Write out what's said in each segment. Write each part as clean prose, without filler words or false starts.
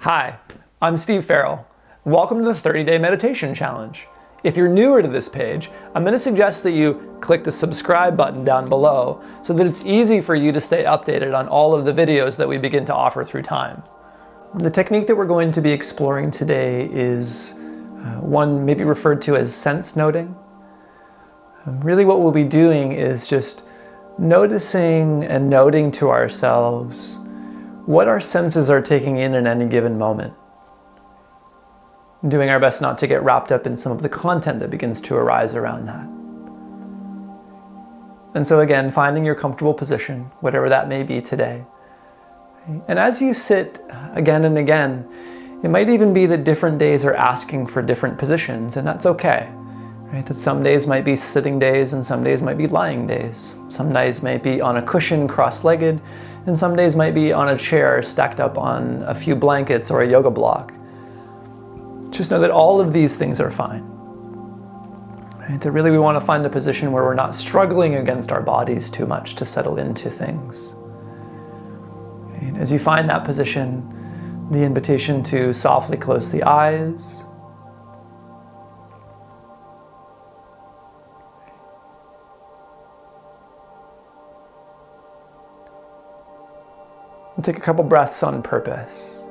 Hi, I'm Steve Ferrell. Welcome to the 30-Day Meditation Challenge. If you're newer to this page, I'm going to suggest that you click the subscribe button down below so that it's easy for you to stay updated on all of the videos that we begin to offer through time. The technique that we're going to be exploring today is one maybe referred to as sense noting. Really what we'll be doing is just noticing and noting to ourselves what our senses are taking in at any given moment. Doing our best not to get wrapped up in some of the content that begins to arise around that. And so again, finding your comfortable position, whatever that may be today. And as you sit again and again, it might even be that different days are asking for different positions, and that's okay. Right? That some days might be sitting days and some days might be lying days. Some days might be on a cushion cross-legged, and some days might be on a chair stacked up on a few blankets or a yoga block. Just know that all of these things are fine. Right? That really we want to find a position where we're not struggling against our bodies too much to settle into things. And as you find that position, the invitation to softly close the eyes. We'll take a couple breaths on purpose.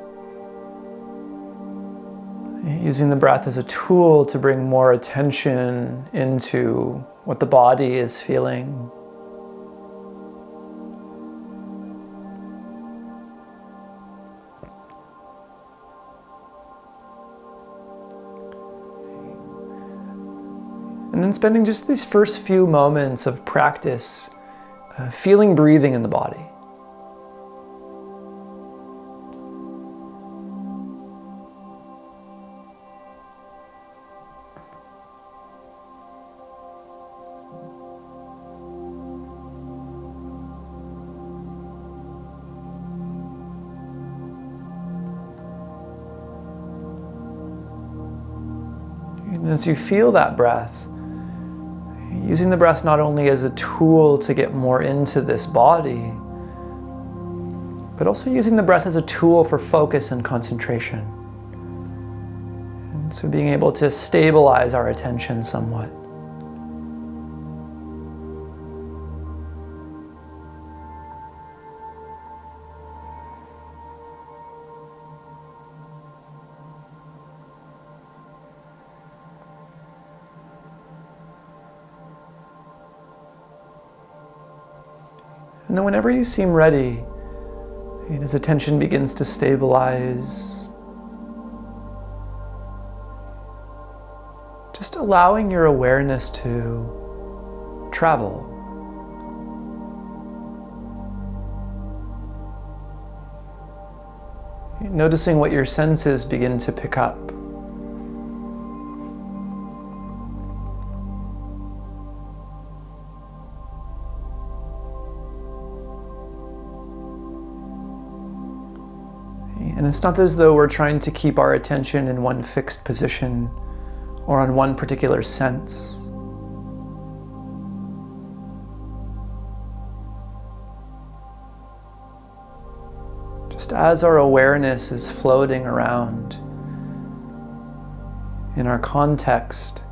Using the breath as a tool to bring more attention into what the body is feeling. And then spending just these first few moments of practice feeling breathing in the body. And as you feel that breath, using the breath not only as a tool to get more into this body, but also using the breath as a tool for focus and concentration. And so being able to stabilize our attention somewhat. And then whenever you seem ready, and as attention begins to stabilize, just allowing your awareness to travel. Noticing what your senses begin to pick up. And it's not as though we're trying to keep our attention in one fixed position or on one particular sense. Just as our awareness is floating around in our context,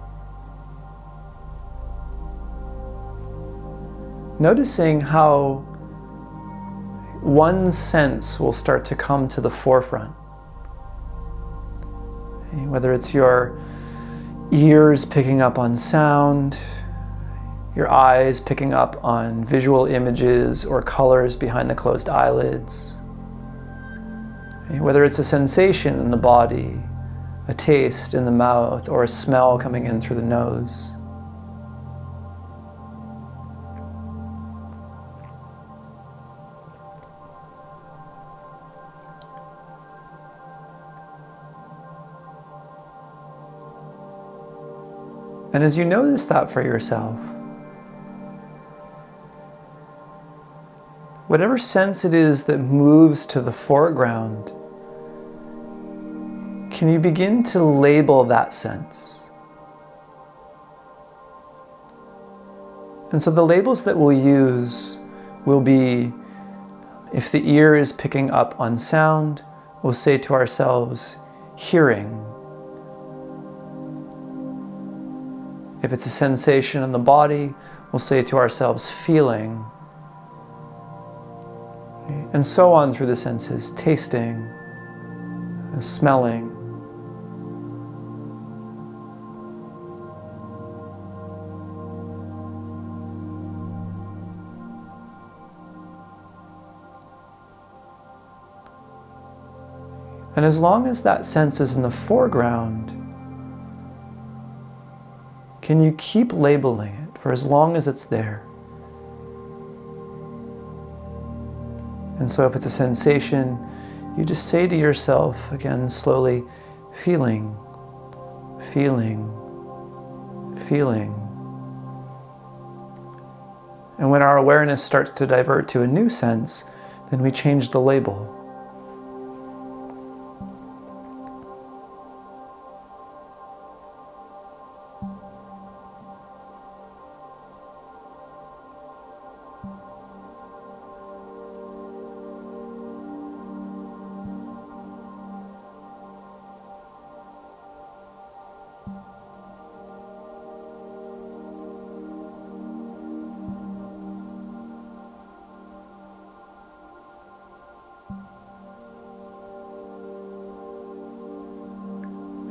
noticing how one sense will start to come to the forefront. Whether it's your ears picking up on sound, your eyes picking up on visual images or colors behind the closed eyelids. Whether it's a sensation in the body, a taste in the mouth, or a smell coming in through the nose. And as you notice that for yourself, whatever sense it is that moves to the foreground, can you begin to label that sense? And so the labels that we'll use will be, if the ear is picking up on sound, we'll say to ourselves, hearing. If it's a sensation in the body, we'll say to ourselves, feeling. And so on through the senses, tasting, smelling. And as long as that sense is in the foreground, can you keep labeling it for as long as it's there? And so if it's a sensation, you just say to yourself, again, slowly, feeling, feeling, feeling. And when our awareness starts to divert to a new sense, then we change the label.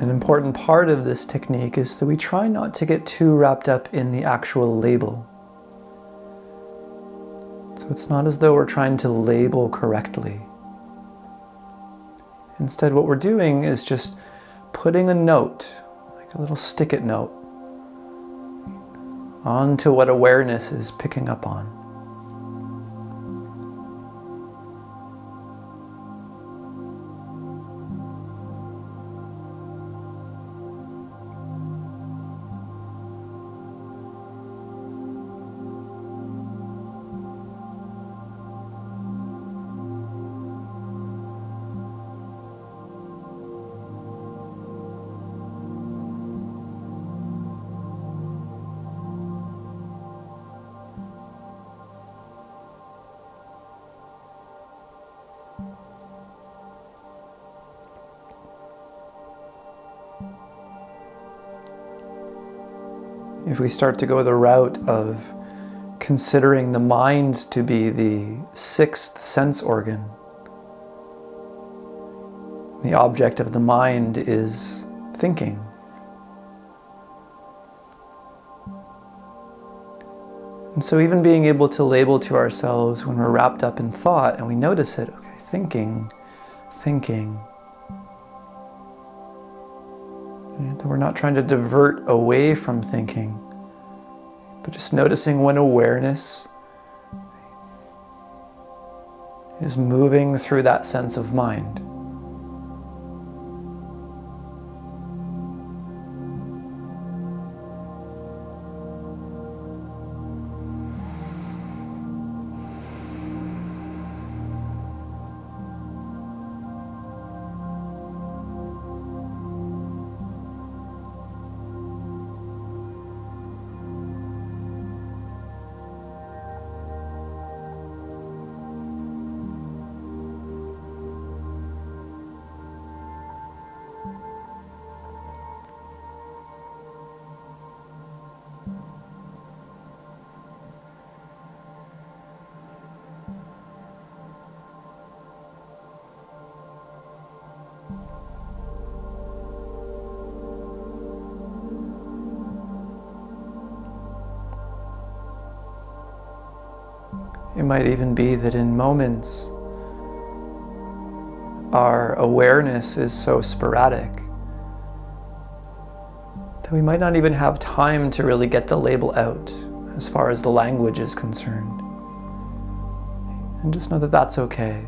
An important part of this technique is that we try not to get too wrapped up in the actual label. So it's not as though we're trying to label correctly. Instead, what we're doing is just putting a note, like a little stick-it note, onto what awareness is picking up on. If we start to go the route of considering the mind to be the sixth sense organ, the object of the mind is thinking. And so even being able to label to ourselves when we're wrapped up in thought and we notice it, okay, thinking, that we're not trying to divert away from thinking, but just noticing when awareness is moving through that sense of mind. It might even be that in moments our awareness is so sporadic that we might not even have time to really get the label out as far as the language is concerned. And just know that that's okay.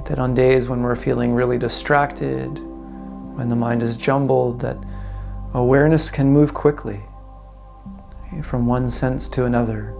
That on days when we're feeling really distracted, when the mind is jumbled, that awareness can move quickly from one sense to another.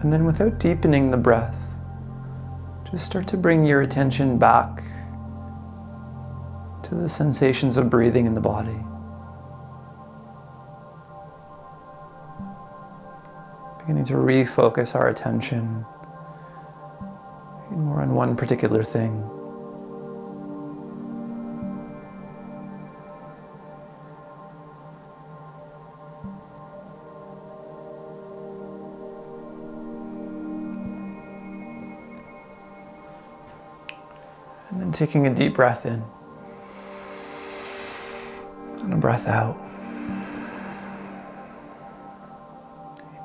And then without deepening the breath, just start to bring your attention back to the sensations of breathing in the body. Beginning to refocus our attention more on one particular thing. And then taking a deep breath in and a breath out.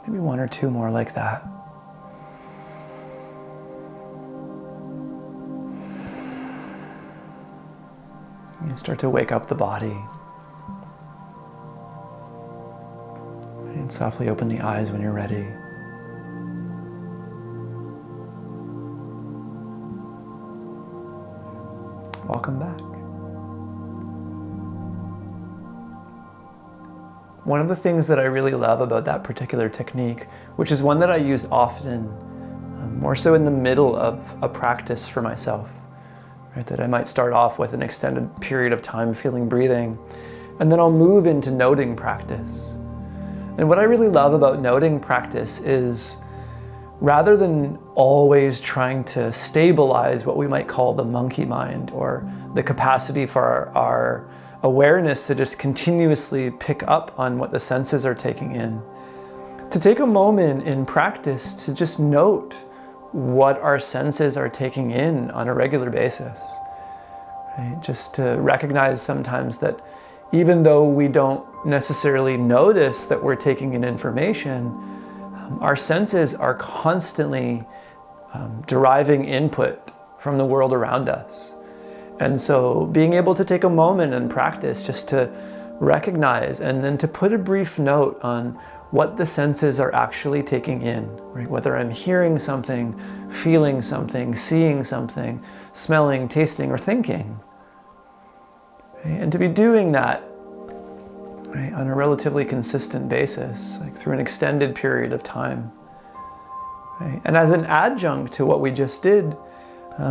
Maybe one or two more like that. You start to wake up the body. And softly open the eyes when you're ready. Welcome back. One of the things that I really love about that particular technique, which is one that I use often, more so in the middle of a practice for myself, right? That I might start off with an extended period of time feeling breathing, and then I'll move into noting practice. And what I really love about noting practice is, rather than always trying to stabilize what we might call the monkey mind, or the capacity for our awareness to just continuously pick up on what the senses are taking in, to take a moment in practice to just note what our senses are taking in on a regular basis. Right? Just to recognize sometimes that even though we don't necessarily notice that we're taking in information, our senses are constantly deriving input from the world around us. And so being able to take a moment in practice just to recognize and then to put a brief note on what the senses are actually taking in, right? Whether I'm hearing something, feeling something, seeing something, smelling, tasting, or thinking. Right? And to be doing that, right, on a relatively consistent basis, like through an extended period of time. Right? And as an adjunct to what we just did,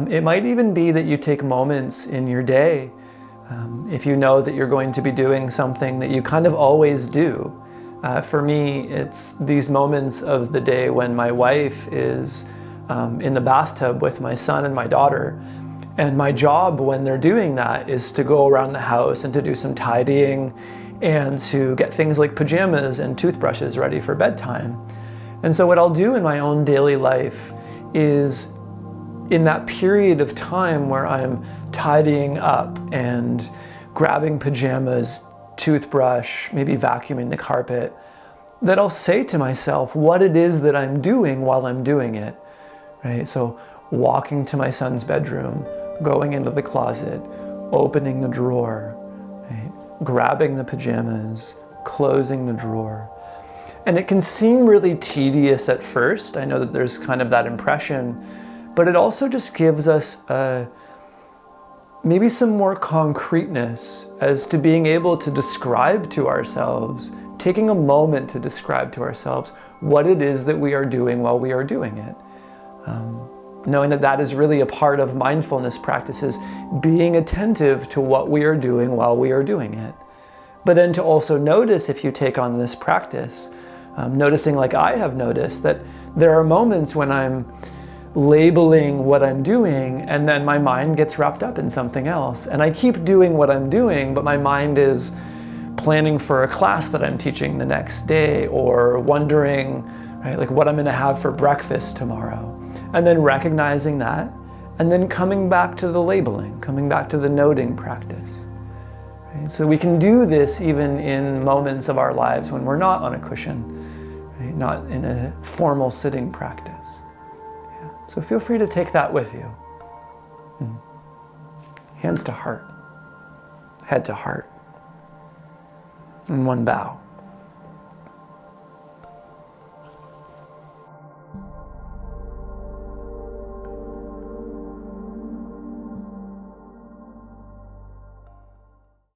it might even be that you take moments in your day, if you know that you're going to be doing something that you kind of always do. For me, it's these moments of the day when my wife is in the bathtub with my son and my daughter. And my job when they're doing that is to go around the house and to do some tidying and to get things like pajamas and toothbrushes ready for bedtime. And so what I'll do in my own daily life is, in that period of time where I'm tidying up and grabbing pajamas, toothbrush, maybe vacuuming the carpet, that I'll say to myself what it is that I'm doing while I'm doing it, right? So walking to my son's bedroom, going into the closet, opening the drawer, right? Grabbing the pajamas, closing the drawer. And it can seem really tedious at first. I know that there's kind of that impression, but it also just gives us maybe some more concreteness as to being able to describe to ourselves, taking a moment to describe to ourselves what it is that we are doing while we are doing it. Knowing that that is really a part of mindfulness practices, being attentive to what we are doing while we are doing it. But then to also notice, if you take on this practice, noticing like I have noticed, that there are moments when I'm labeling what I'm doing and then my mind gets wrapped up in something else. And I keep doing what I'm doing, but my mind is planning for a class that I'm teaching the next day, or wondering, right, like what I'm gonna have for breakfast tomorrow. And then recognizing that, and then coming back to the labeling, coming back to the noting practice. Right? So we can do this even in moments of our lives when we're not on a cushion, right? Not in a formal sitting practice. Yeah. So feel free to take that with you. Hands to heart, head to heart, and one bow.